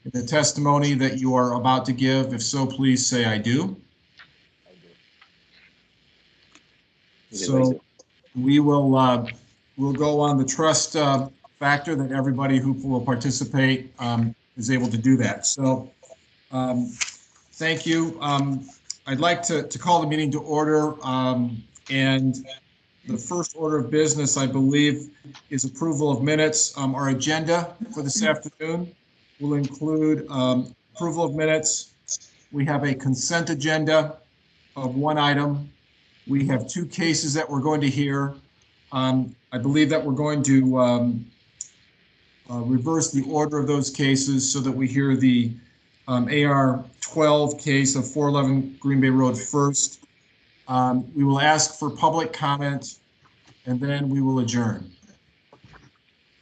in the testimony that you are about to give? If so, please say I do. So we will we'll go on the trust factor that everybody who will participate is able to do that. So thank you. I'd like to call the meeting to order, and the first order of business, I believe, is approval of minutes. Our agenda for this afternoon will include approval of minutes. We have a consent agenda of one item. We have two cases that we're going to hear. I believe that we're going to reverse the order of those cases so that we hear the AR 12 case of 411 Green Bay Road first. We will ask for public comment, and then we will adjourn.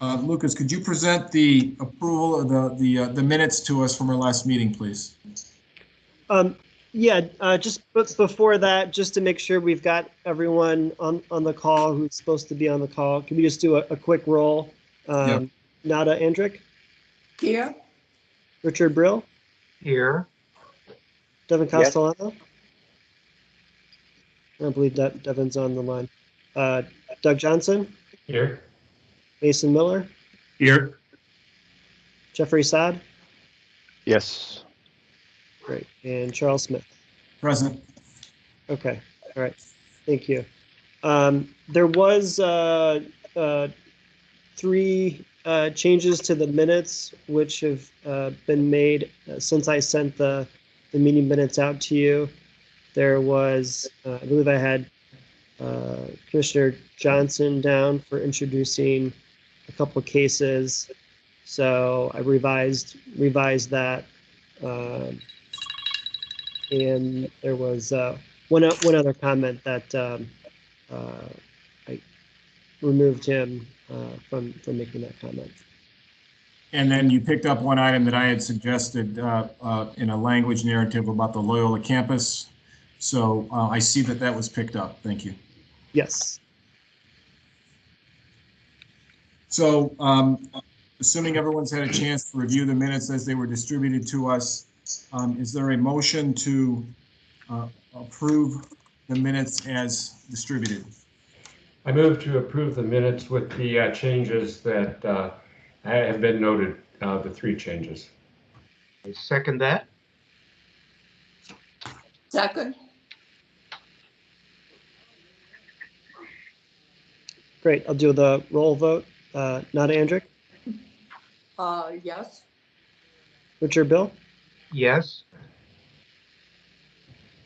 Lucas, could you present the approval of the minutes to us from our last meeting, please? Yeah, just before that, just to make sure we've got everyone on the call who's supposed to be on the call, can we just do a quick roll? Yep. Nada Andrick? Here. Richard Brill? Here. Devin Yes. Castellano? I don't believe that Devin's on the line. Doug Johnson? Here. Mason Miller? Here. Jeffrey Saad? Yes. Great. And Charles Smith? Present. Okay. All right. Thank you. There was 3 changes to the minutes which have been made since I sent the meeting minutes out to you. There was, I believe I had Commissioner Johnson down for introducing a couple of cases. So I revised that. And there was one other comment that I removed him from making that comment. And then you picked up one item that I had suggested in a language narrative about the Loyola campus. So I see that was picked up. Thank you. Yes. So assuming everyone's had a chance to review the minutes as they were distributed to us, is there a motion to approve the minutes as distributed? I move to approve the minutes with the changes that have been noted, the 3 changes. I second that. Second. Great. I'll do the roll vote. Nada Andrick? Yes. Richard Bill? Yes.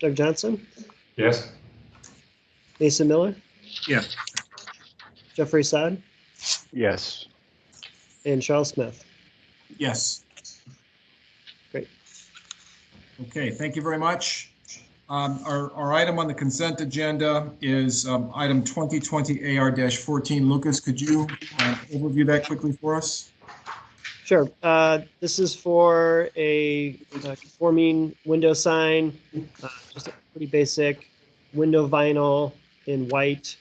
Doug Johnson? Yes. Mason Miller? Yes. Jeffrey Saad? Yes. And Charles Smith? Yes. Great. Okay, thank you very much. Our item on the consent agenda is item 2020 AR-14. Lucas, could you overview that quickly for us? Sure. This is for a conforming window sign, just a pretty basic window vinyl in white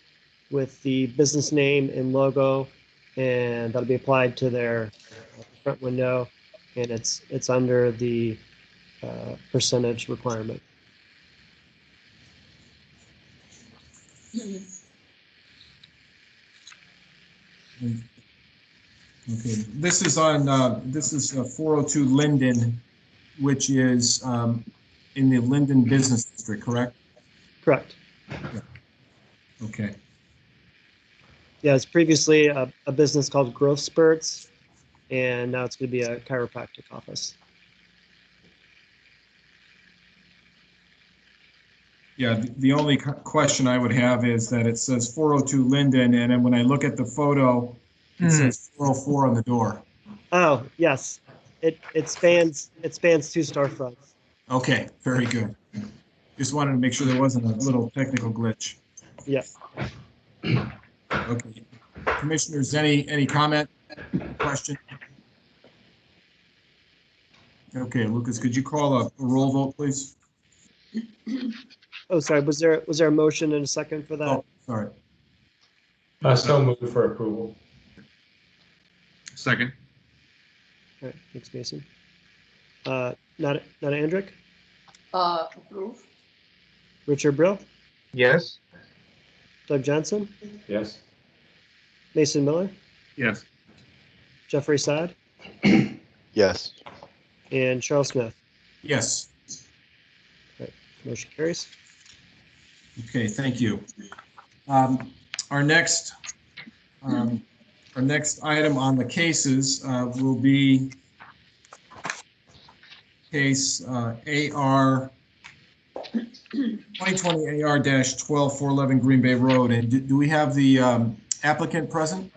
with the business name and logo, and that'll be applied to their front window, and it's under the percentage requirement. Okay, this is on 402 Linden, which is in the Linden Business District, correct? Correct. Yeah. Okay. Yeah, it's previously a business called Growth Spurts, and now it's going to be a chiropractic office. Yeah, the only question I would have is that it says 402 Linden, and then when I look at the photo, it says 404 on the door. Oh, yes. It spans 2 storefronts. Okay, very good. Just wanted to make sure there wasn't a little technical glitch. Yeah. Okay. Commissioners, any comment, question? Okay, Lucas, could you call a roll vote, please? Oh, sorry. Was there a motion and a second for that? Oh, sorry. So moved for approval. Second. All right. Thanks, Mason. Nada Andrick, Approve. Richard Brill, Yes. Doug Johnson, Yes. Mason Miller, Yes. Jeffrey Saad, Yes. and Charles Smith. Yes. Motion carries. Okay, thank you. Um, Our next item on the cases will be case AR 2020 AR-12 411 Green Bay Road. And do we have the applicant present?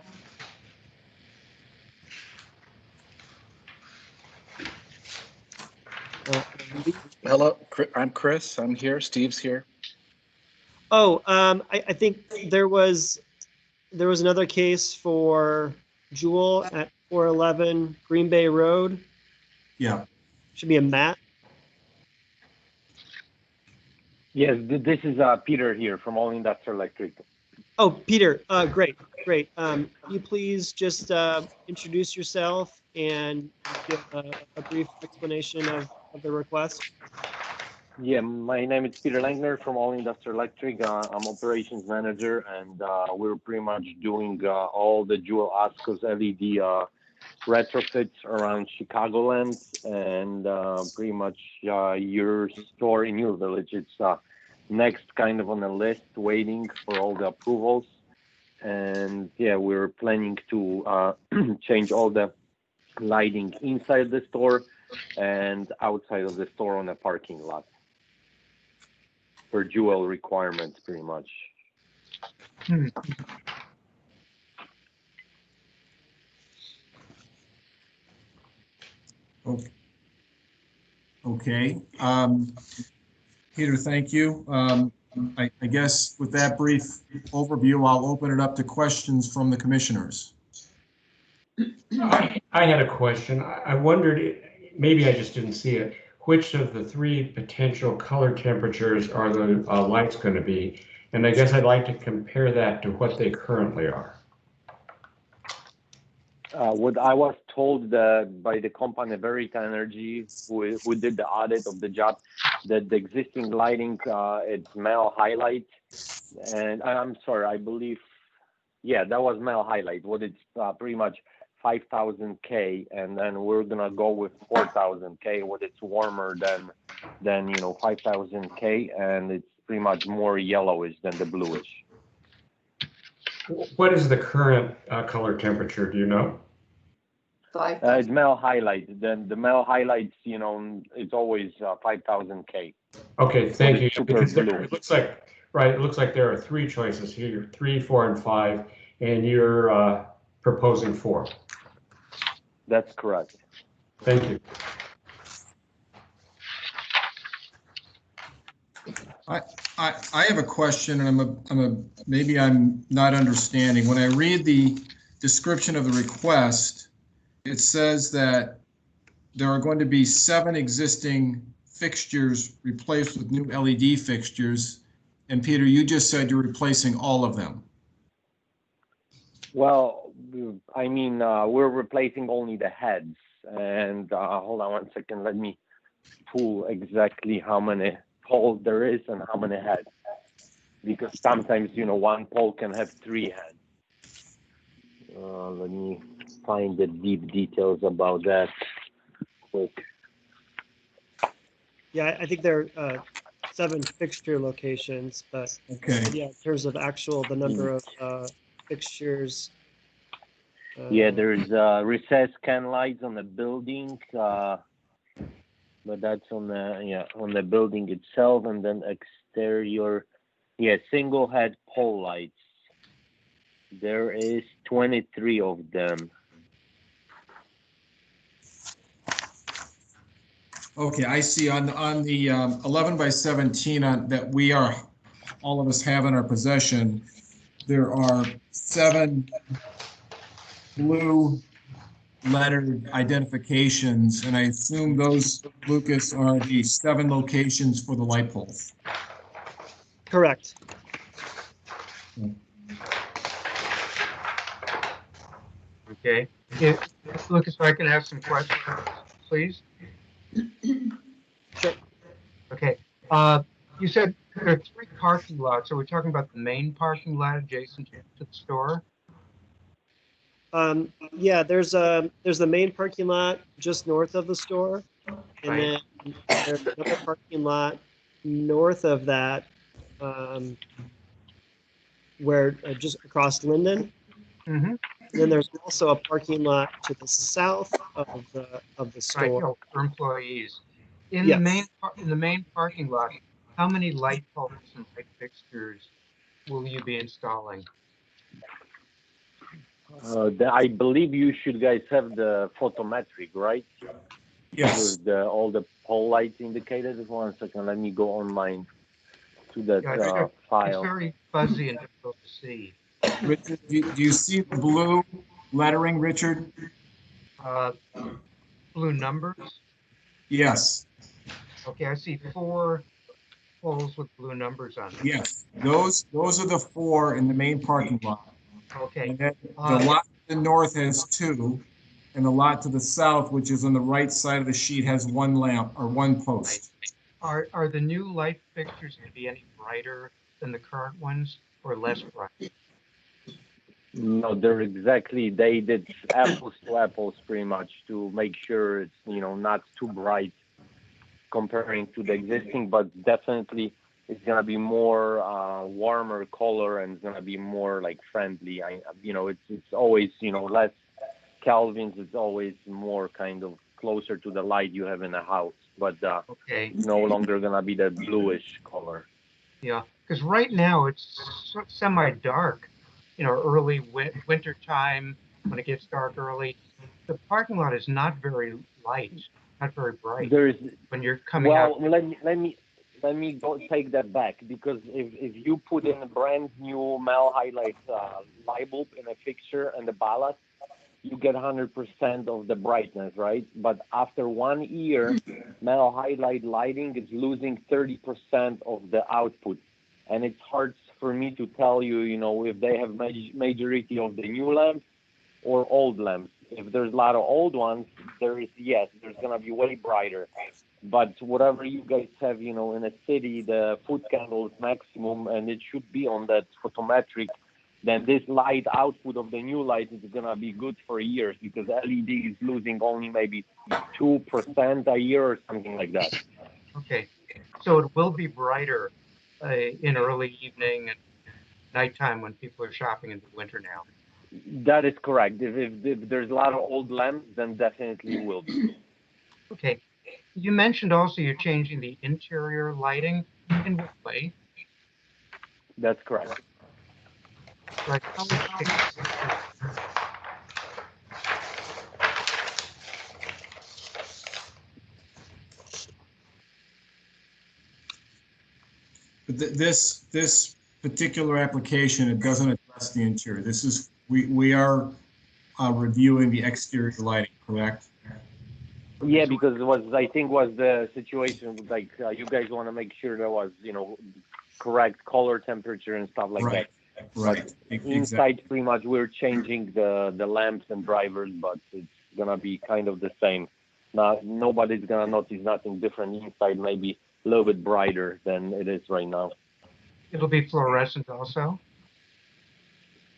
Hello, I'm Chris. I'm here. Steve's here. I think there was another case for Jewel at 411 Green Bay Road. Yeah. Should be a Matt. Yes, this is Peter here from All Industrial Electric. Oh, Peter, great. Can you please just introduce yourself and give a brief explanation of the request? Yeah, my name is Peter Langner from All Industrial Electric. I'm operations manager, and we're pretty much doing all the Jewel Oscos LED retrofits around Chicagoland, and pretty much your store in your village. It's next kind of on the list, waiting for all the approvals. And yeah, we're planning to change all the lighting inside the store and outside of the store on the parking lot for Jewel requirements, pretty much. Okay. Peter, thank you. I guess with that brief overview, I'll open it up to questions from the commissioners. I had a question. I wondered, maybe I just didn't see it, which of the three potential color temperatures are the lights going to be? And I guess I'd like to compare that to what they currently are. What I was told by the company Verita Energy, who did the audit of the job, that the existing lighting, it's male highlight. And I'm sorry, I believe, yeah, that was male highlight. What it's pretty much 5,000 K, and then we're gonna go with 4,000 K. What it's warmer than 5,000 K, and it's pretty much more yellowish than the bluish. What is the current color temperature? Do you know? It's male highlight. Then the male highlights, it's always 5,000 K. Okay, thank you. Because it looks like, right, it looks like there are three choices here, 3, 4, and 5, and you're proposing 4. That's correct. Thank you. I have a question, and maybe I'm not understanding. When I read the description of the request, it says that there are going to be 7 existing fixtures replaced with new LED fixtures. And Peter, you just said you're replacing all of them. Well, I mean, we're replacing only the heads. And hold on one second. Let me pull exactly how many poles there is and how many heads. Because sometimes, one pole can have 3 heads. Let me find the deep details about that quick. Yeah, I think there are 7 fixture locations, but Okay. yeah, in terms of the number of fixtures. Yeah, there's recessed can lights on the building, but that's on the building itself, and then exterior, single head pole lights. There is 23 of them. Okay, I see on the 11 by 17 that all of us have in our possession, there are 7 blue lettered identifications, and I assume those, Lucas, are the 7 locations for the light poles. Correct. Okay. If Lucas, if I can have some questions, please. Sure. Okay. You said there are 3 parking lots. Are we talking about the main parking lot adjacent to the store? Yeah, there's the main parking lot just north of the store, and Right. then there's another parking lot north of that, where just across Linden. Mm-hmm. And then there's also a parking lot to the south of the Right. store. Oh, for employees. In Yes. the main parking lot, how many light poles and light fixtures will you be installing? I believe you should guys have the photometric, right? Yes. With all the pole lights indicated. 1 second, let me go online to that Yeah, it's file. very fuzzy and difficult to see. Richard, do you see the blue lettering, Richard? Uh, blue numbers. Yes. Okay, I see 4 poles with blue numbers on them. Yes. Those are the 4 in the main parking lot. Okay. And then the lot to the north has 2, and the lot to the south, which is on the right side of the sheet, has 1 lamp or 1 post. Are the new light fixtures to be any brighter than the current ones or less bright? No, they're exactly, they did apples to apples pretty much to make sure it's, not too bright comparing to the existing, but definitely it's gonna be more warmer color and it's gonna be more like friendly. It's always, less Kelvins, it's always more kind of closer to the light you have in the house, but Okay. it's no longer gonna be that bluish color. Yeah, because right now it's semi-dark, early winter time when it gets dark early. The parking lot is not very light, not very bright There's when you're coming out. Well, let me go take that back, because if you put in a brand new Mel highlight light bulb in a fixture and the ballast, you get 100% of the brightness, right? But after 1 year, Mel highlight lighting is losing 30% of the output, and it's hard for me to tell you, if they have majority of the new lamps or old lamps. If there's a lot of old ones, there's gonna be way brighter. But whatever you guys have, in a city, the foot candle is maximum, and it should be on that photometric. Then this light output of the new light is gonna be good for years, because LED is losing only maybe 2% a year or something like that. Okay, so it will be brighter in early evening and nighttime when people are shopping in the winter now. That is correct. If there's a lot of old lamps, then definitely will be. Okay, you mentioned also you're changing the interior lighting. In what way? That's correct. Like, But this particular application, it doesn't address the interior. This is, we are reviewing the exterior lighting, correct? Yeah, because I think was the situation, like you guys want to make sure there was, correct color temperature and stuff like Right. that. Right. But inside, pretty much, we're changing the lamps and drivers, but it's gonna be kind of the same. Nobody's gonna notice nothing different inside. Maybe a little bit brighter than it is right now. it'll be fluorescent also?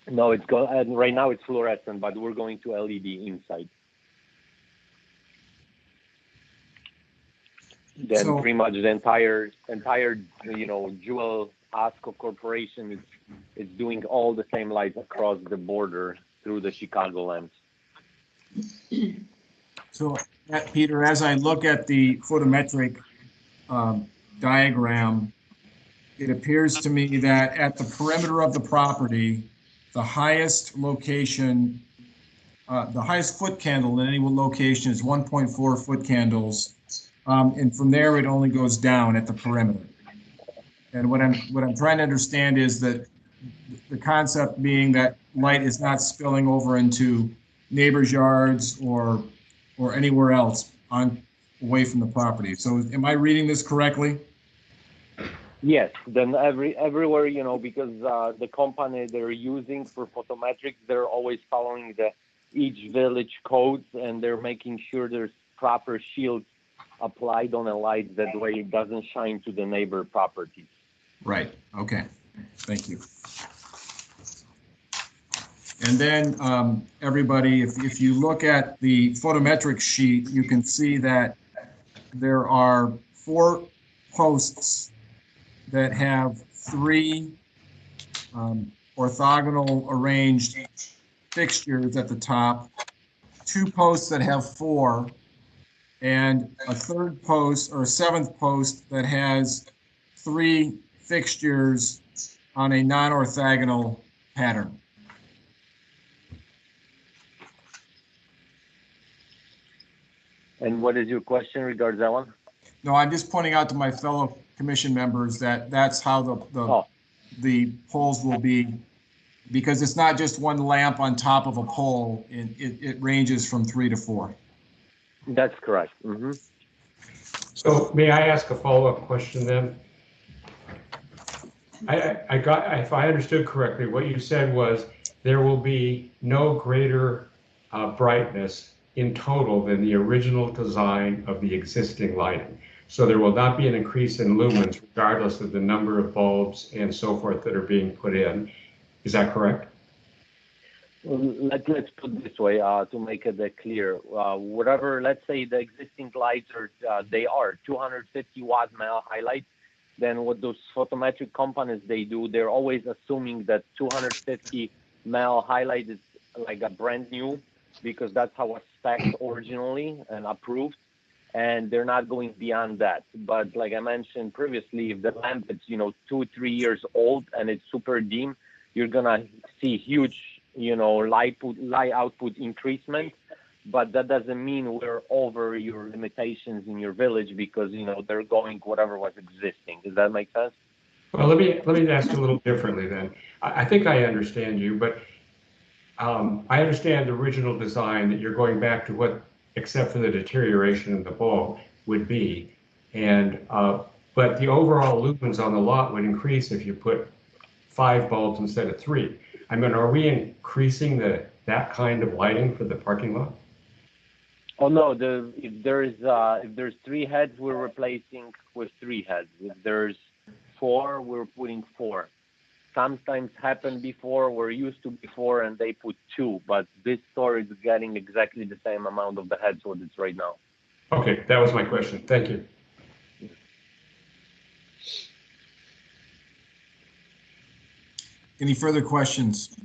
No, and right now it's fluorescent, but we're going to LED inside. Then So- pretty much the entire Jewel Asco Corporation is doing all the same lights across the border through the Chicago lamps. So, Peter, as I look at the photometric diagram, it appears to me that at the perimeter of the property, the highest location, the highest foot candle in any location is 1.4 foot candles. And from there, it only goes down at the perimeter. And what I'm trying to understand is that the concept being that light is not spilling over into neighbors' yards or anywhere else away from the property. So am I reading this correctly? Yes, then everywhere, because the company they're using for photometrics, they're always following each village codes, and they're making sure there's proper shields applied on a light. That way it doesn't shine to the neighbor properties. Right, okay, thank you. And then, everybody, if you look at the photometric sheet, you can see that there are 4 posts that have 3 orthogonal arranged fixtures at the top, 2 posts that have 4, and a 3rd post or a 7th post that has 3 fixtures on a non-orthogonal pattern. And what is your question regards that one? No, I'm just pointing out to my fellow commission members that that's how the poles will be, because it's not just one lamp on top of a pole. It ranges from 3 to 4. That's correct. Mm-hmm. So may I ask a follow-up question then? If I understood correctly, what you said was there will be no greater brightness in total than the original design of the existing lighting. So there will not be an increase in lumens regardless of the number of bulbs and so forth that are being put in. Is that correct? Let's put it this way to make it clear. Whatever, let's say the existing lights they are 250 watt male highlights. Then what those photometric companies they do, they're always assuming that 250 male highlight is like a brand new, because that's how it's spec'd originally and approved, and they're not going beyond that. But like I mentioned previously, if the lamp is 2-3 years old and it's super dim, you're gonna see huge light output increasement. But that doesn't mean we're over your limitations in your village, because they're going whatever was existing. Does that make sense? Well, let me ask a little differently then. I think I understand you, but I understand the original design that you're going back to what, except for the deterioration of the bulb, would be, and but the overall lumens on the lot would increase if you put 5 bulbs instead of 3. I mean, are we increasing that kind of lighting for the parking lot? Oh no, if there's 3 heads, we're replacing with 3 heads. If there's 4, we're putting 4. Sometimes happened before, we're used to before, and they put 2, but this store is getting exactly the same amount of the heads what it's right now. Okay, that was my question. Thank you. Any further questions?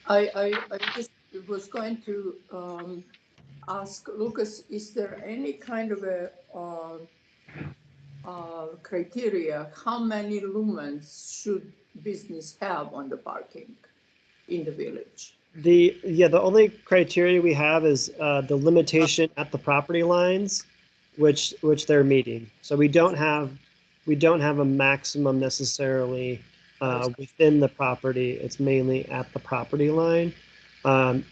I just was going to ask Lucas, is there any kind of a criteria, how many lumens should business have on the parking in the village? The only criteria we have is the limitation at the property lines, which they're meeting. So we don't have a maximum necessarily within the property. It's mainly at the property line. And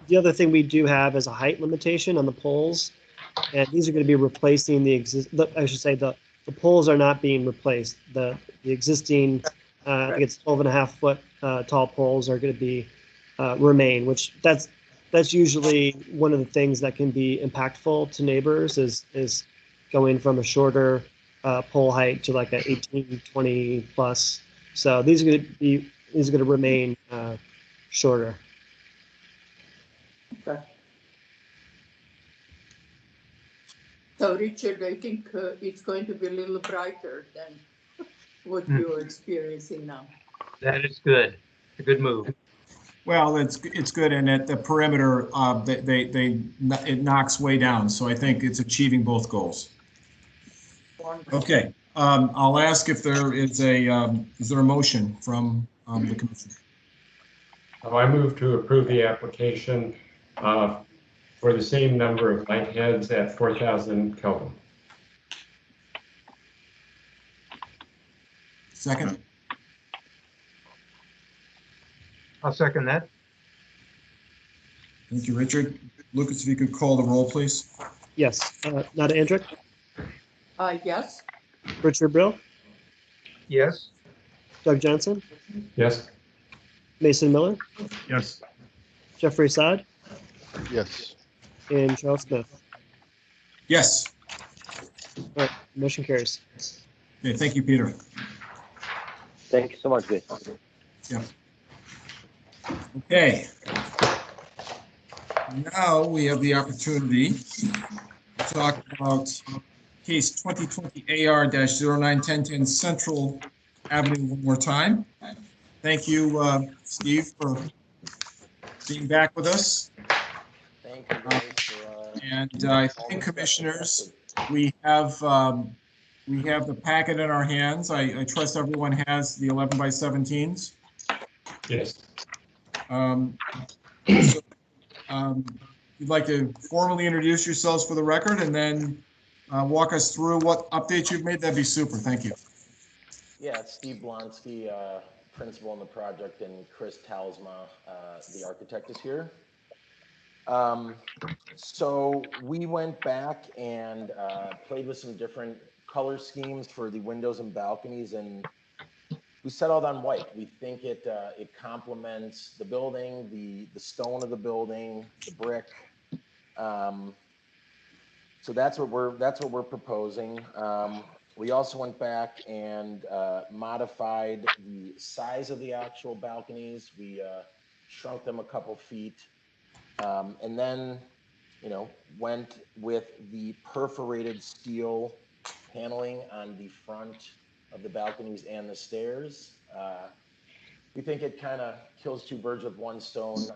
the other thing we do have is a height limitation on the poles, and these are going to be replacing the poles are not being replaced. The existing, I think it's 12.5 foot tall poles are going to be remain, which that's usually one of the things that can be impactful to neighbors is going from a shorter pole height to like a 18, 20 plus. So these are going to remain shorter. Okay. So Richard, I think it's going to be a little brighter than what you're experiencing now. That is good. A good move. Well, it's good, and at the perimeter, it knocks way down. So I think it's achieving both goals. Wonderful. Okay, I'll ask if there is a motion from the commission. I move to approve the application for the same number of light heads at 4,000 Kelvin. Second. I'll second that. Thank you, Richard. Lucas, if you could call the roll, please. Yes. Nada Andrick, Yes. Richard Brill, Yes. Doug Johnson, Yes. Mason Miller, Yes. Jeffrey Saad, Yes. and Charles Smith. Yes. All right, motion carries. Okay, thank you, Peter. Thank you so much, guys. Yeah. Okay. Now we have the opportunity to talk about case 2020 AR-091010 Central Avenue one more time. Thank you, Steve, for being back with us. Thank you guys for. And I think, commissioners, we have the packet in our hands. I trust everyone has the 11 by 17s. Yes. So, you'd like to formally introduce yourselves for the record and then walk us through what updates you've made, that'd be super. Thank you. Yeah, it's Steve Blonsky, principal in the project, and Chris Talsma, the architect, is here. So we went back and played with some different color schemes for the windows and balconies, and we settled on white. We think it complements the building, the stone of the building, the brick. So that's what we're proposing. We also went back and modified the size of the actual balconies. We shrunk them a couple feet, and then, went with the perforated steel paneling on the front of the balconies and the stairs. We think it kind of kills two birds with one stone.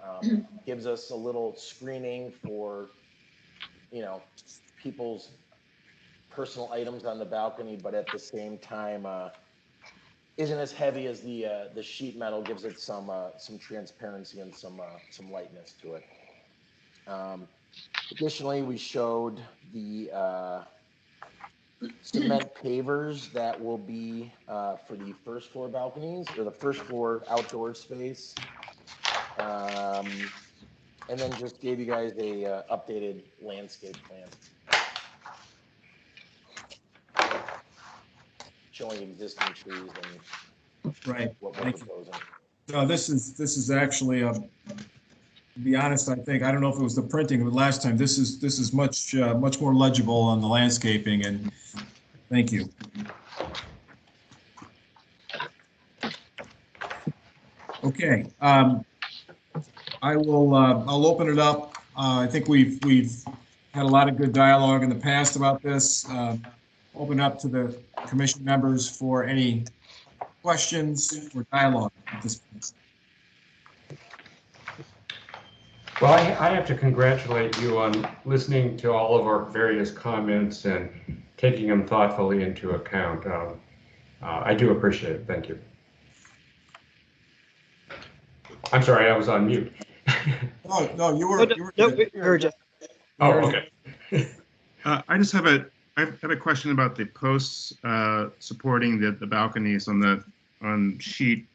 Gives us a little screening for, people's personal items on the balcony, but at the same time, isn't as heavy as the sheet metal. Gives it some transparency and some lightness to it. Additionally, we showed the cement pavers that will be for the first floor balconies, or the first floor outdoor space. And then just gave you guys a updated landscape plan showing existing trees and Right. what we're Thank you. proposing. No, this is actually, to be honest, I think, I don't know if it was the printing of the last time. This is much more legible on the landscaping, and thank you. Okay. I'll open it up. I think we've had a lot of good dialogue in the past about this. Open up to the commission members for any questions or dialogue at this point. Well, I have to congratulate you on listening to all of our various comments and taking them thoughtfully into account. I do appreciate it. Thank you. I'm sorry, I was on mute. Oh, no, you were. No, we heard you. Oh, okay. I just have a question about the posts supporting the balconies on sheet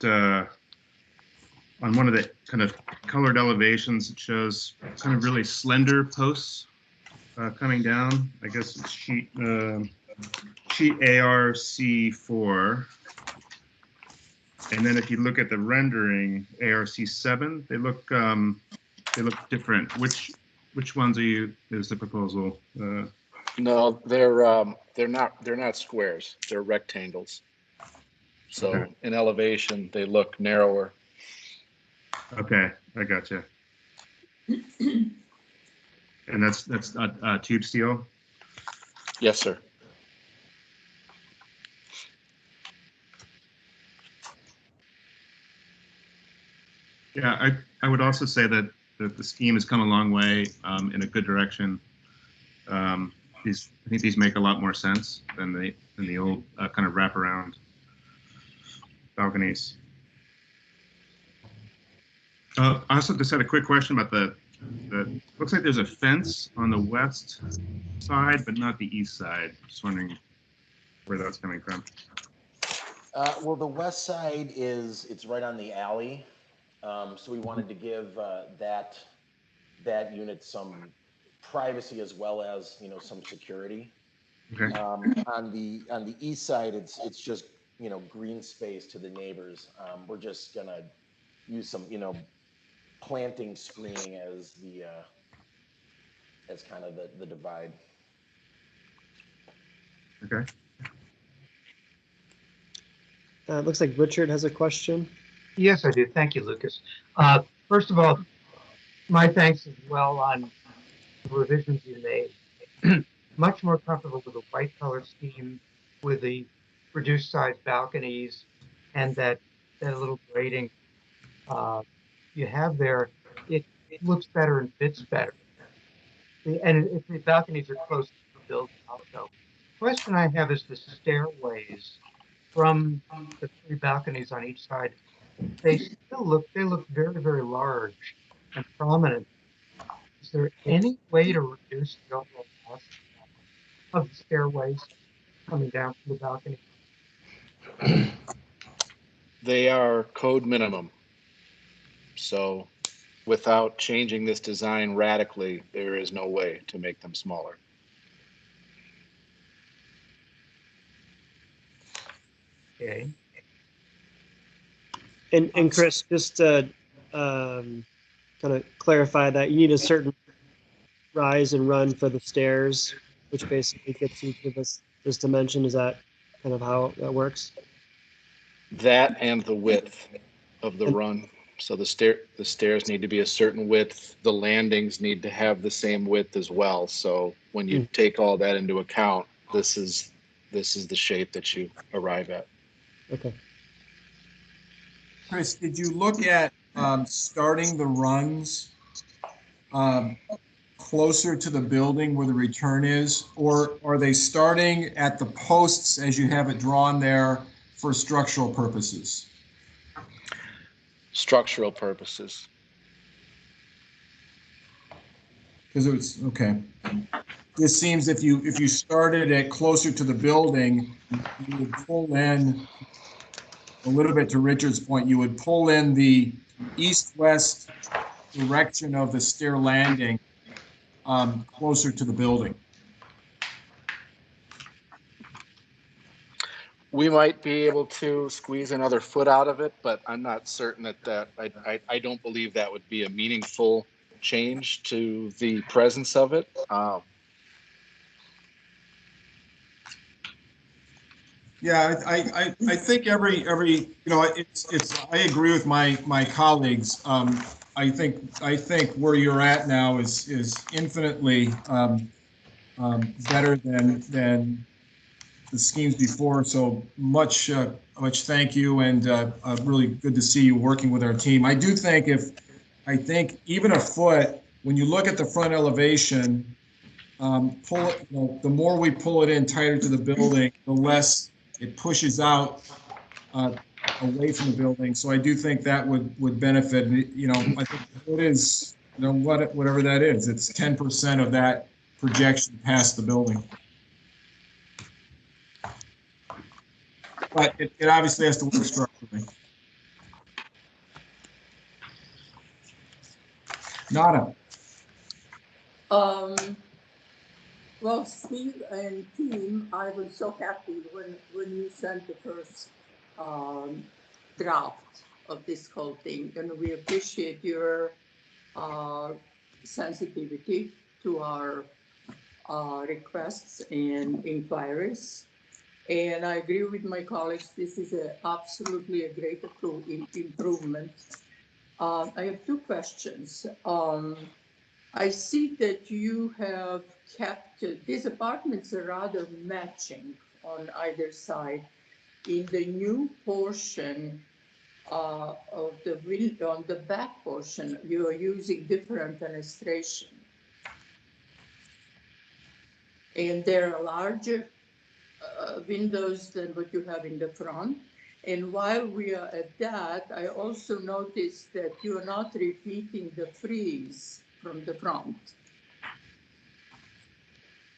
on one of the kind of colored elevations. It shows kind of really slender posts coming down. I guess it's sheet ARC4. And then if you look at the rendering ARC7, they look different. Which ones is the proposal? No, they're not squares. They're rectangles. So Okay. in elevation, they look narrower. Okay, I gotcha. And that's tube steel? Yes, sir. Yeah, I would also say that the scheme has come a long way in a good direction. I think these make a lot more sense than the old kind of wraparound balconies. I also just had a quick question about the looks like there's a fence on the west side, but not the east side. Just wondering where that's coming from. Well, the west side it's right on the alley. So we wanted to give that unit some privacy as well as some security. Okay. On the east side, it's just green space to the neighbors. We're just gonna use some planting screening as kind of the divide. Okay. It looks like Richard has a question. Yes, I do. Thank you, Lucas. First of all, my thanks as well on the revisions you made. Much more comfortable with the white color scheme, with the reduced size balconies, and that little grading you have there. It looks better and fits better. And if the balconies are close to the building, also. Question I have is the stairways from the three balconies on each side. They look very, very large and prominent. Is there any way to reduce the overall cost of the stairways coming down from the balcony? They are code minimum. So without changing this design radically, there is no way to make them smaller. Okay. And Chris, just to kind of clarify that, you need a certain rise and run for the stairs, which basically gets you to this dimension. Is that kind of how that works? That and the width of the And- run. So the stairs need to be a certain width. The landings need to have the same width as well. So when you take all that into account, this is the shape that you arrive at. Okay. Chris, did you look at starting the runs closer to the building where the return is, or are they starting at the posts as you have it drawn there for structural purposes? Structural purposes. Because it's okay. This seems if you started it closer to the building, you would pull in a little bit to Richard's point. You would pull in the east-west direction of the stair landing closer to the building. We might be able to squeeze another foot out of it, but I'm not certain that I don't believe that would be a meaningful change to the presence of it. Yeah, I think every it's I agree with my colleagues. I think where you're at now is infinitely better than the schemes before. So much thank you, and really good to see you working with our team. I do think I think even a foot, when you look at the front elevation, pull it. The more we pull it in tighter to the building, the less it pushes out away from the building. So I do think that would benefit. I think it is whatever that is. It's 10% of that projection past the building. But it obviously has to work structurally. Nada. Well, Steve and team, I was so happy when you sent the first draft of this whole thing, and we appreciate your sensitivity to our requests and inquiries. And I agree with my colleagues, this is absolutely a great improvement. I have two questions. I see that you have kept, these apartments are rather matching on either side. In the new portion of the window, on the back portion, you are using different fenestration. And there are larger windows than what you have in the front. And while we are at that, I also noticed that you are not repeating the frieze from the front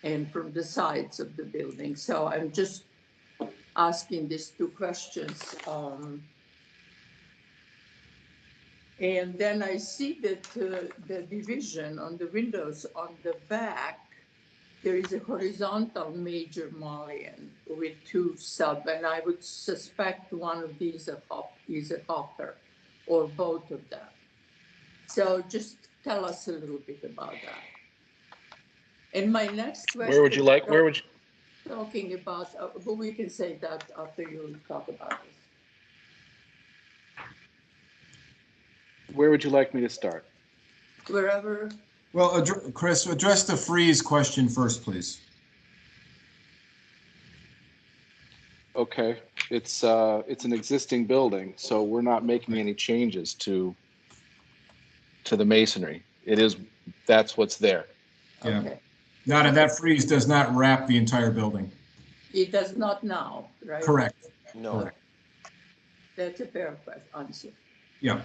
and from the sides of the building. So I'm just asking these two questions. And then I see that the division on the windows on the back, there is a horizontal major mullion with two sub, and I would suspect one of these is a hopper, or both of them. So just tell us a little bit about that. And my next question. Where would you like? talking about, but we can say that after you talk about this. Where would you like me to start? Wherever, Well, Chris, address the freeze question first, please. Okay, it's an existing building, so we're not making any changes to the masonry. That's what's there. Yeah. okay. Not, that freeze does not wrap the entire building. It does not now, right? Correct. No. Correct. That's a fair answer. Yeah.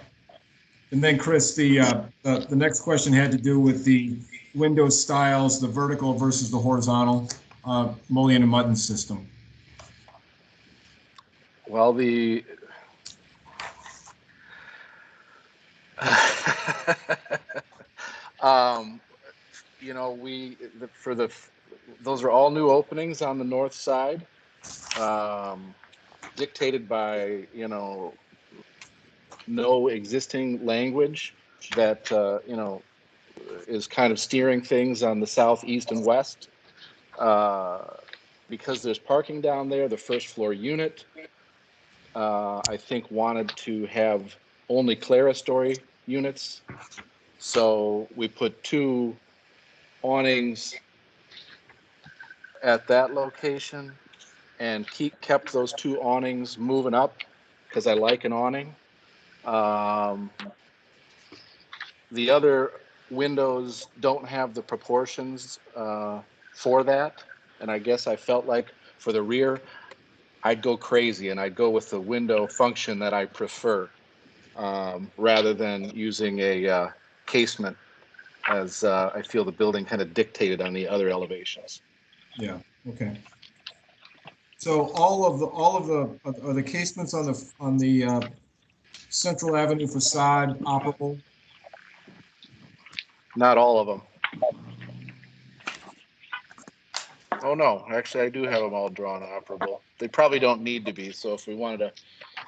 And then Chris, the next question had to do with the window styles, the vertical versus the horizontal mullion and Mutton system. Well, the you know, those are all new openings on the north side, dictated by, you know, no existing language that is kind of steering things on the south, east, and west. Because there's parking down there, the first floor unit, I think, wanted to have only clerestory units. So we put 2 awnings at that location and kept those 2 awnings moving up because I like an awning. The other windows don't have the proportions for that. And I guess I felt like for the rear, I'd go crazy and I'd go with the window function that I prefer, rather than using a casement, as I feel the building kind of dictated on the other elevations. Yeah. Okay. So are the casements on the Central Avenue facade operable? Not all of them. Oh no, actually I do have them all drawn operable. They probably don't need to be, so if we wanted to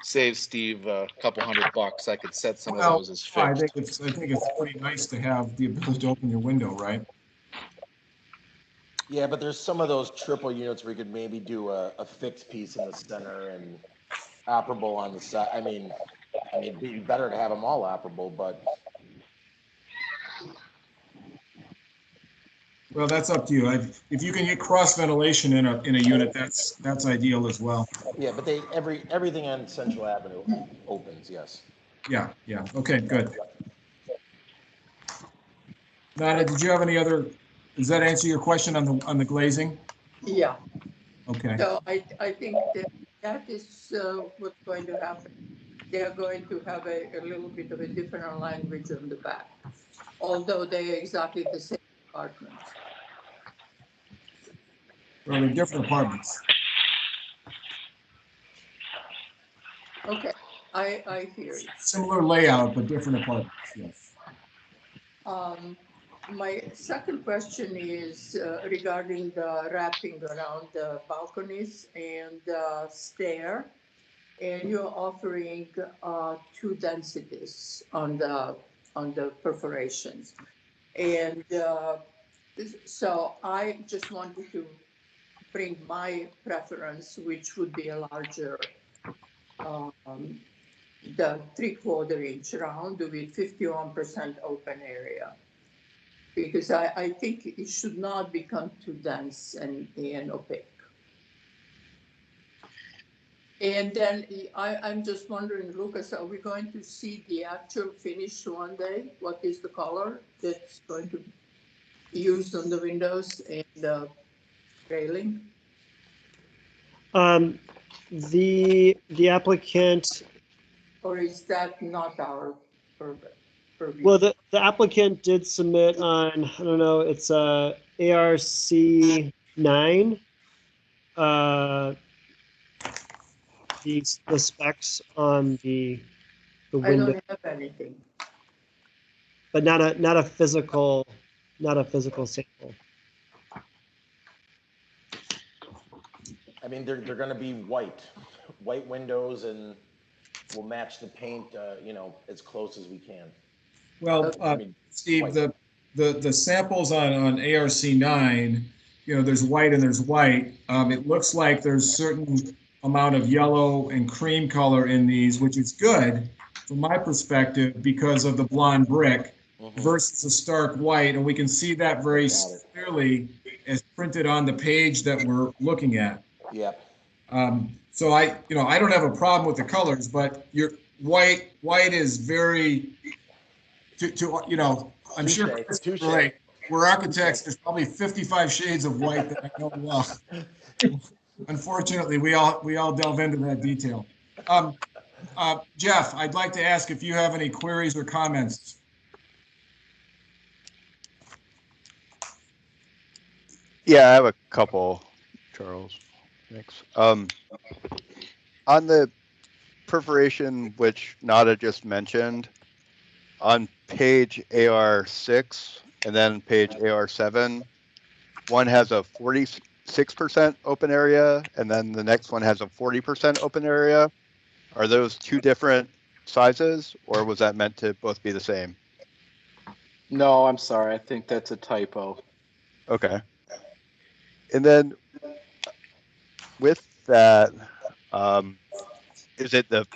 save Steve a couple $100, I could set some of those as I fixed. think it's pretty nice to have the ability to open your window, right? Yeah, but there's some of those triple units where you could maybe do a fixed piece in the center and operable on the side. I mean, it'd be better to have them all operable, but Well, that's up to you. If you can get cross ventilation in a unit, that's ideal as well. yeah, but everything on Central Avenue opens, yes. Yeah. Yeah. Okay. Good. Nana, did you have any other? Does that answer your question on the glazing? Yeah. Okay. So I think that is what's going to happen. They are going to have a little bit of a different language on the back, although they are exactly the same apartments. Well, they're different apartments. Okay, I hear you. Similar layout, but different apartments. Yes. My second question is regarding the wrapping around the balconies and the stair, and you're offering 2 densities on the perforations, and so I just wanted to bring my preference, which would be a larger, the 3/4 inch round with 51% open area, because I think it should not become too dense and opaque. And then I'm just wondering, Lucas, are we going to see the actual finish one day? What is the color that's going to be used on the windows and the railing? The applicant, Or is that not our purview? well, the applicant did submit on, I don't know, it's ARC 9. The specs on the I window, don't have anything. but not a physical sample. I mean, they're going to be white windows, and we'll match the paint, as close as we can. Well, Steve, white. the samples on ARC 9 there's white and there's white. It looks like there's certain amount of yellow and cream color in these, which is good from my perspective because of the blonde brick versus a stark white. And we can see that very clearly as printed on the page that we're looking at. Yep. So I don't have a problem with the colors, but your white is very, I'm sure Touche. right. We're architects. There's probably 55 shades of white that I know well. Unfortunately, we all delve into that detail. Jeff, I'd like to ask if you have any queries or comments. Yeah, I have a couple, Charles. Thanks. On the perforation, which Nada just mentioned, on page AR6 and then page AR7, one has a 46% open area, and then the next one has a 40% open area. Are those two different sizes, or was that meant to both be the same? No, I'm sorry. I think that's a typo. Okay. And then with that, is it the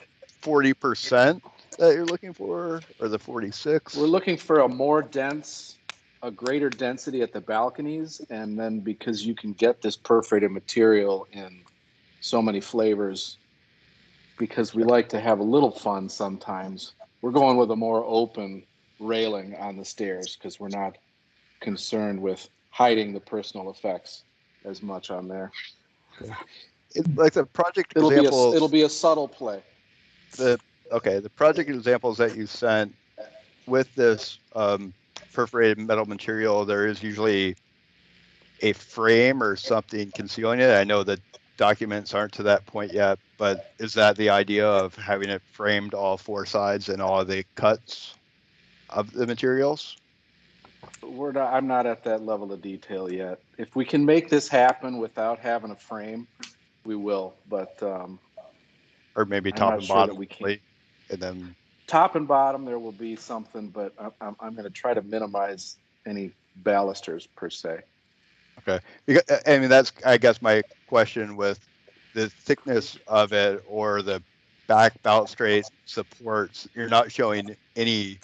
40% that you're looking for, or the 46? We're looking for a greater density at the balconies, and then because you can get this perforated material in so many flavors, because we like to have a little fun sometimes, we're going with a more open railing on the stairs because we're not concerned with hiding the personal effects as much on there. Like the project It'll examples, be a subtle play. the project examples that you sent with this perforated metal material, there is usually a frame or something concealing it. I know the documents aren't to that point yet, but is that the idea of having it framed all four sides and all the cuts of the materials? I'm not at that level of detail yet. If we can make this happen without having a frame, we will. But or maybe I'm top not and sure bottom, that we can. and then Top and bottom, there will be something, but I'm going to try to minimize any balusters per se. Okay, because, I mean, that's, I guess, my question with the thickness of it or the back balustrade supports. You're not showing any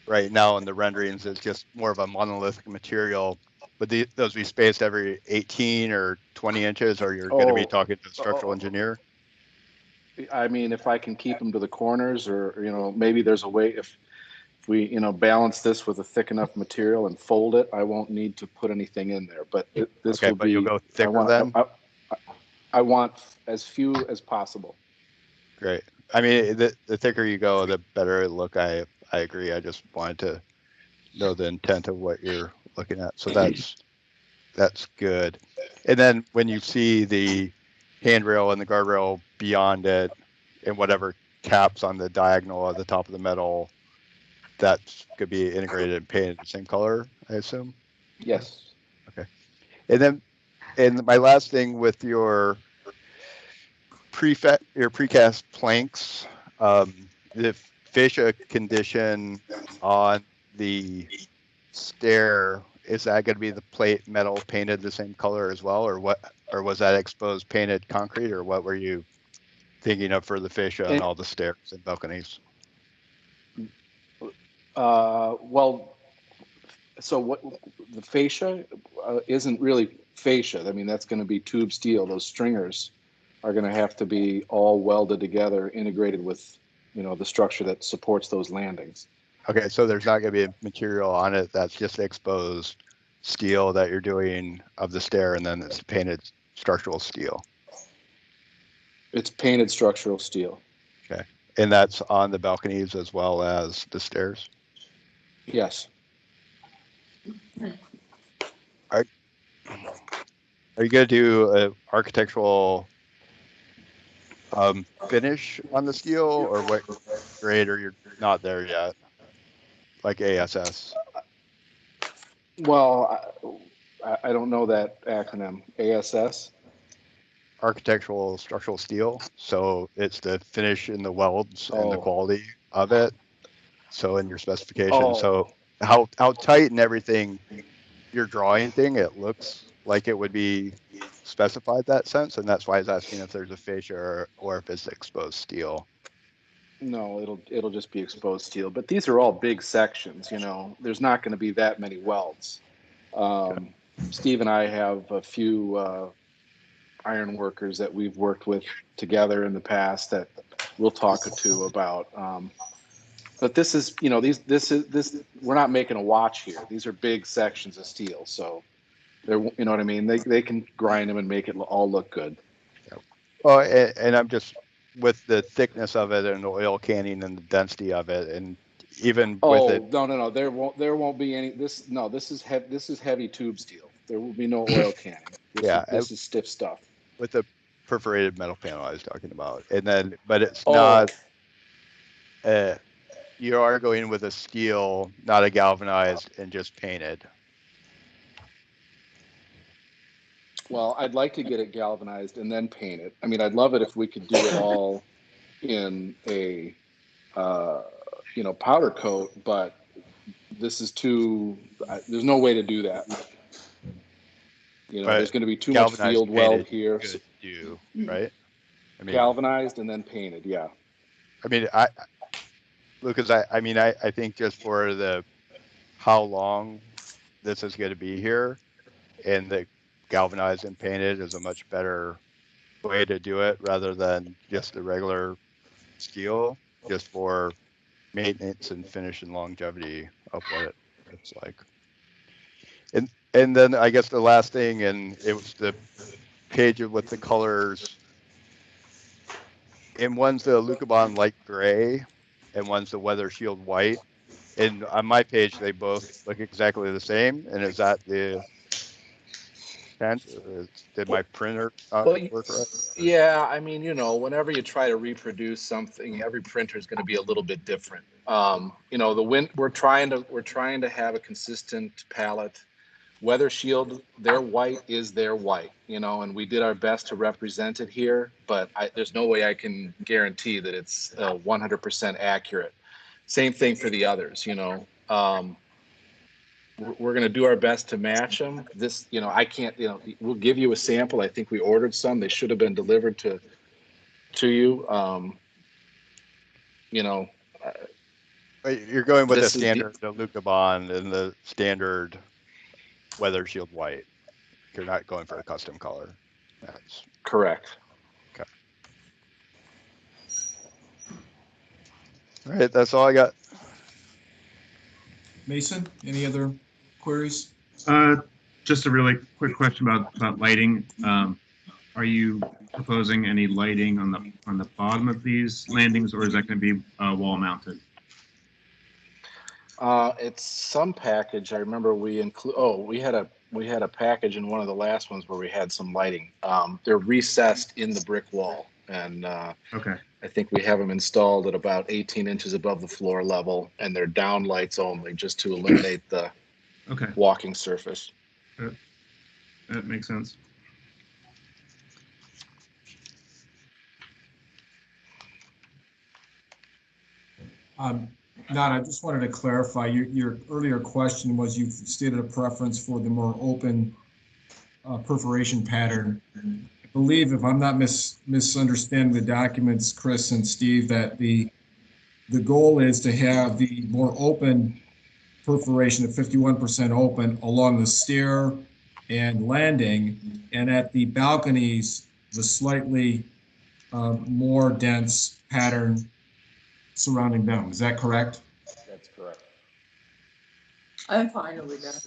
right now in the renderings. It's just more of a monolithic material. But those be spaced every 18 or 20 inches, or you're going to be talking to a structural engineer? I mean, if I can keep them to the corners, or maybe there's a way, if we balance this with a thick enough material and fold it, I won't need to put anything in there. But this Okay, will but be. you'll go thicker then? I want as few as possible. Great. I mean, the thicker you go, the better it look. I agree. I just wanted to know the intent of what you're looking at. So that's good. And then when you see the handrail and the guardrail beyond it and whatever caps on the diagonal at the top of the metal, that could be integrated and painted the same color, I assume? Yes. Okay. And my last thing with your precast planks, the fascia condition on the stair, is that going to be the plate metal painted the same color as well, or what? Or was that exposed painted concrete, or what were you thinking of for the fascia on all the stairs and balconies? Well, so what the fascia isn't really fascia. I mean, that's going to be tube steel. Those stringers are going to have to be all welded together, integrated with, the structure that supports those landings. Okay, so there's not going to be a material on it that's just exposed steel that you're doing of the stair, and then it's painted structural steel. It's painted structural steel. Okay, and that's on the balconies as well as the stairs? Yes. Are you going to do an architectural finish on the steel, or what grade, or you're not there yet, like ASS? Well, I don't know that acronym. ASS? Architectural structural steel. So it's the finish in the welds and the quality of it. So in your specification, so how tight and everything, your drawing thing, it looks like it would be specified that sense, and that's why I was asking if there's a fascia or if it's exposed steel. No, it'll just be exposed steel. But these are all big sections. You know, there's not going to be that many welds. Steve and I have a few iron workers that we've worked with together in the past that we'll talk to about. But this is, you know, this we're not making a watch here. These are big sections of steel, so they're, you know what I mean. They can grind them and make it all look good. Well, and I'm just with the thickness of it and the oil canning and the density of it, and even with it. No. There won't be any. This is heavy tube steel. There will be no oil canning. This is stiff stuff. With the perforated metal panel I was talking about, and then, but it's not. You are going with a steel, not a galvanized, and just painted. Well, I'd like to get it galvanized and then paint it. I mean, I'd love it if we could do it all in a, powder coat, but this is there's no way to do that. You know, there's going to be too much field weld here. Right? I mean, galvanized and then painted, yeah. I mean, Lucas, I think just for how long this is going to be here, and the galvanized and painted is a much better way to do it rather than just the regular steel, just for maintenance and finish and longevity of what it looks like. And then I guess the last thing, and it was the page with the colors. And one's the Lucabon light gray, and one's the Weather Shield white. And on my page, they both look exactly the same. And is that the intent? Did my printer work right? Yeah, I mean, you know, whenever you try to reproduce something, every printer is going to be a little bit different. You know, we're trying to have a consistent palette. Weather Shield, their white is their white, you know, and we did our best to represent it here, but there's no way I can guarantee that it's 100% accurate. Same thing for the others, you know. We're going to do our best to match them. This, you know, I can't, you know, we'll give you a sample. I think we ordered some. They should have been delivered to you. You know. You're going with the standard Lucabon and the standard Weather Shield white. You're not going for a custom color. That's correct. Okay. All right, that's all I got. Mason, any other queries? Just a really quick question about lighting. Are you proposing any lighting on the bottom of these landings, or is that going to be wall mounted? It's some package. I remember we had a package in one of the last ones where we had some lighting. They're recessed in the brick wall, and okay. I think we have them installed at about 18 inches above the floor level, and they're down lights only, just to eliminate the walking surface. That makes sense. Nat, I just wanted to clarify, your earlier question was you stated a preference for the more open perforation pattern. I believe, if I'm not misunderstanding the documents, Chris and Steve, that the goal is to have the more open perforation of 51% open along the stair and landing, and at the balconies, the slightly more dense pattern surrounding them. Is that correct? That's correct. I'm fine with that.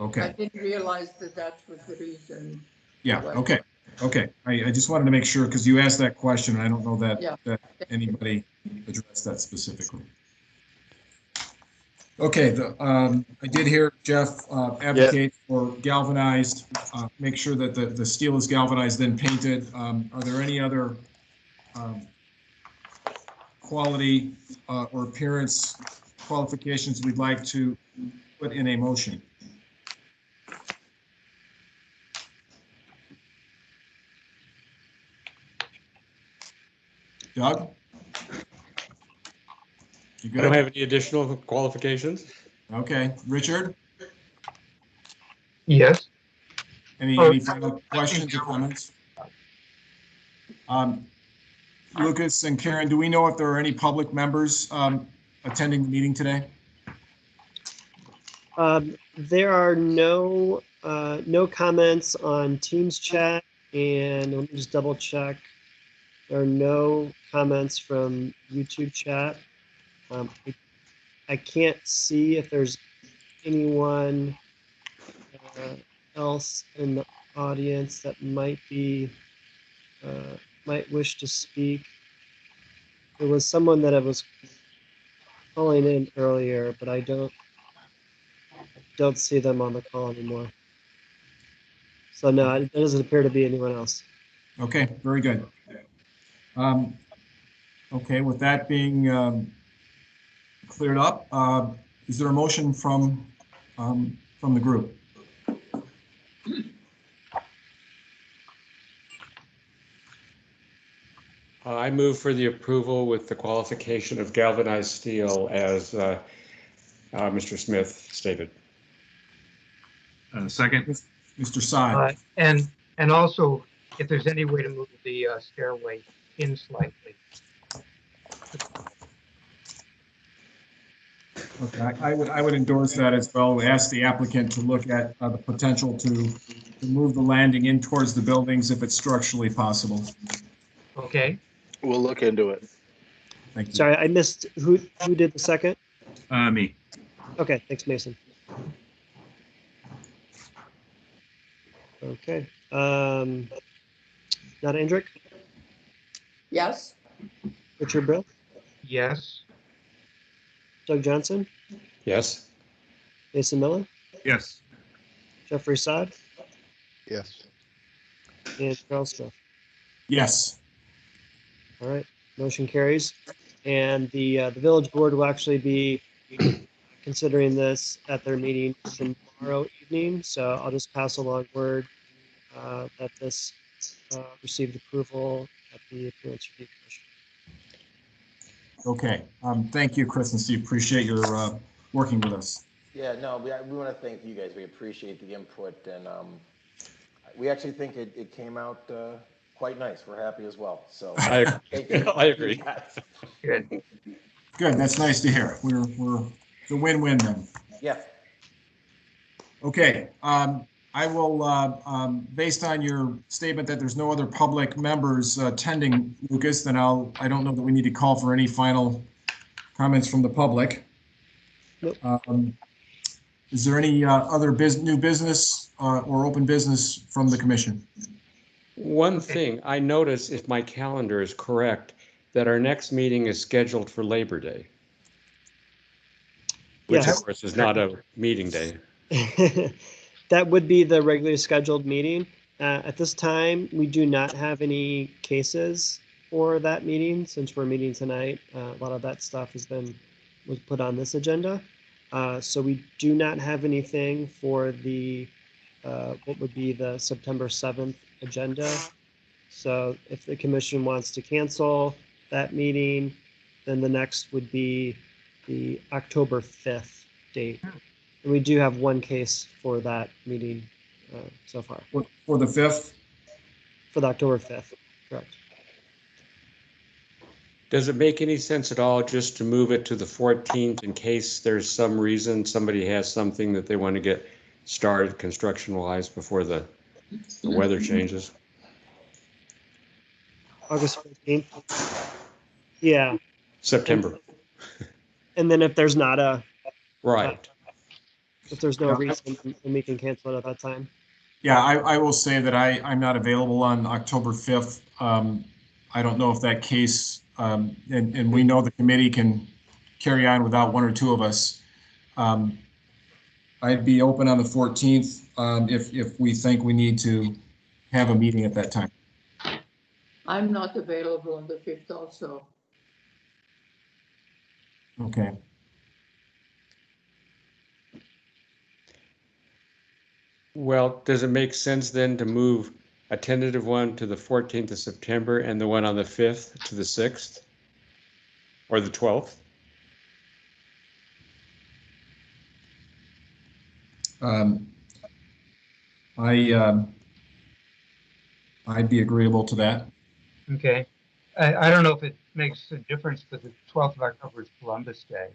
Okay. I didn't realize that was the reason. Yeah, okay. Okay. I just wanted to make sure, because you asked that question, and I don't know that anybody addressed that specifically. Okay, I did hear Jeff advocate for galvanized, make sure that the steel is galvanized, then painted. Are there any other quality or appearance qualifications we'd like to put in a motion? Doug? You good? I don't have any additional qualifications. Okay. Richard? Yes. Any final questions or comments? Lucas and Karen, do we know if there are any public members attending the meeting today? There are no comments on Teams chat, and let me just double check. There are no comments from YouTube chat. I can't see if there's anyone else in the audience that might wish to speak. There was someone that I was calling in earlier, but I don't see them on the call anymore. So no, it doesn't appear to be anyone else. Okay, very good. Okay, with that being cleared up, is there a motion from the group? I move for the approval with the qualification of galvanized steel as Mr. Smith stated. Second. Mr. Saad. And also, if there's any way to move the stairway in slightly. Okay, I would endorse that as well. Ask the applicant to look at the potential to move the landing in towards the buildings if it's structurally possible. Okay. We'll look into it. Thank you. Sorry, I missed who did the second? Me. Okay, thanks, Mason. Okay. Not Andrick? Yes, Richard Brill? Yes. Doug Johnson? Yes. Mason Miller? Yes. Jeffrey Saad? Yes. And Charles Smith? Yes. All right, motion carries. And the village board will actually be considering this at their meeting tomorrow evening. So I'll just pass along word that this received approval at the Appearance Review Commission. Okay. Thank you, Chris and Steve. Appreciate your working with us. Yeah, no, we want to thank you guys. We appreciate the input, and we actually think it came out quite nice. We're happy as well. So I agree. Good. Good. That's nice to hear. We're it's a win-win then. Yeah. Okay. I will, based on your statement that there's no other public members attending, Lucas, then I don't know that we need to call for any final comments from the public. Nope. Is there any other new business or open business from the commission? One thing, I notice, if my calendar is correct, that our next meeting is scheduled for Labor Day. Which Yes. of course is not a meeting day. That would be the regularly scheduled meeting. At this time, we do not have any cases for that meeting since we're meeting tonight. A lot of that stuff was put on this agenda. So we do not have anything for the what would be the September 7th agenda. So if the commission wants to cancel that meeting, then the next would be the October 5th date. And we do have one case for that meeting so far. For the 5th? For the October 5th, correct. Does it make any sense at all just to move it to the 14th in case there's some reason somebody has something that they want to get started construction-wise before the weather changes? August 14th? Yeah. September. And then if there's not a... Right. If there's no reason, then we can cancel it at that time. Yeah, I will say that I'm not available on October 5th. I don't know if that case, and we know the committee can carry on without one or two of us. I'd be open on the 14th if we think we need to have a meeting at that time. I'm not available on the 5th also. Okay. Well, does it make sense then to move a tentative one to the 14th of September and the one on the 5th to the 6th or the 12th? I'd be agreeable to that. Okay. I don't know if it makes a difference, but the 12th of October is Columbus Day.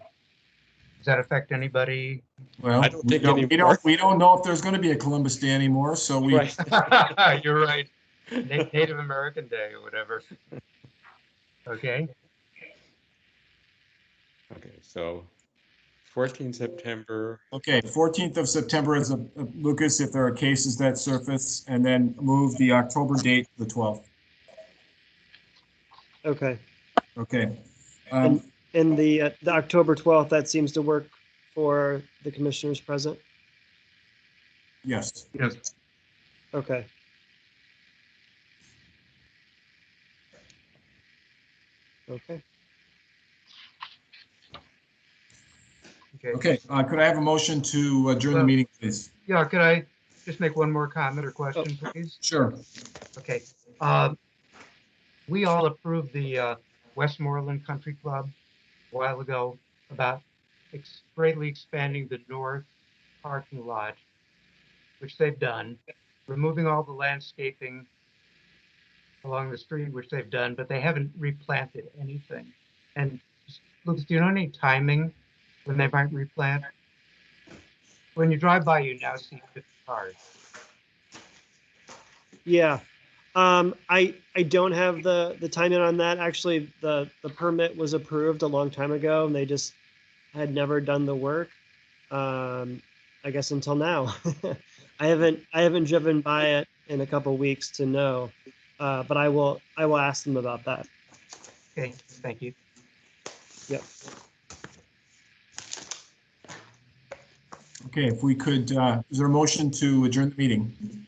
Does that affect anybody? Well, I don't think anymore. we don't know if there's going to be a Columbus Day anymore, so we. Right. You're right. Native American Day or whatever. Okay. Okay, so 14 September. Okay, 14th of September is Lucas, if there are cases that surface, and then move the October date to the 12th. Okay. Okay. And the October 12th, that seems to work for the commissioners present. Yes. Yes. Okay. Okay. Okay. Could I have a motion to adjourn the meeting, please? Yeah, could I just make one more comment or question, please? Sure. Okay. We all approved the Westmoreland Country Club a while ago about greatly expanding the north parking lot, which they've done, removing all the landscaping along the street, which they've done, but they haven't replanted anything. And Lucas, do you know any timing when they might replant? When you drive by, you now see 50 cars. Yeah. I don't have the timing on that. Actually, the permit was approved a long time ago, and they just had never done the work. I guess until now. I haven't driven by it in a couple weeks to know, but I will ask them about that. Okay, thank you. Yep. Okay, if we could, is there a motion to adjourn the meeting?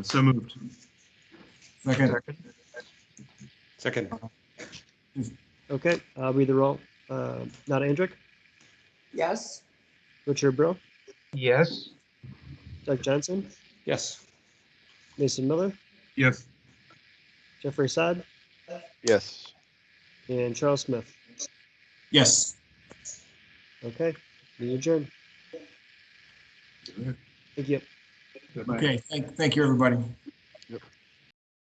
So moved. Second. Second. Okay, I'll read the roll. Nada Andrick, Yes. Richard Brill, Yes. Doug Johnson, Yes. Mason Miller, Yes. Jeffrey Saad, Yes. and Charles Smith. Yes. Okay, meeting adjourned. Thank you. Okay, thank you, everybody. Yep.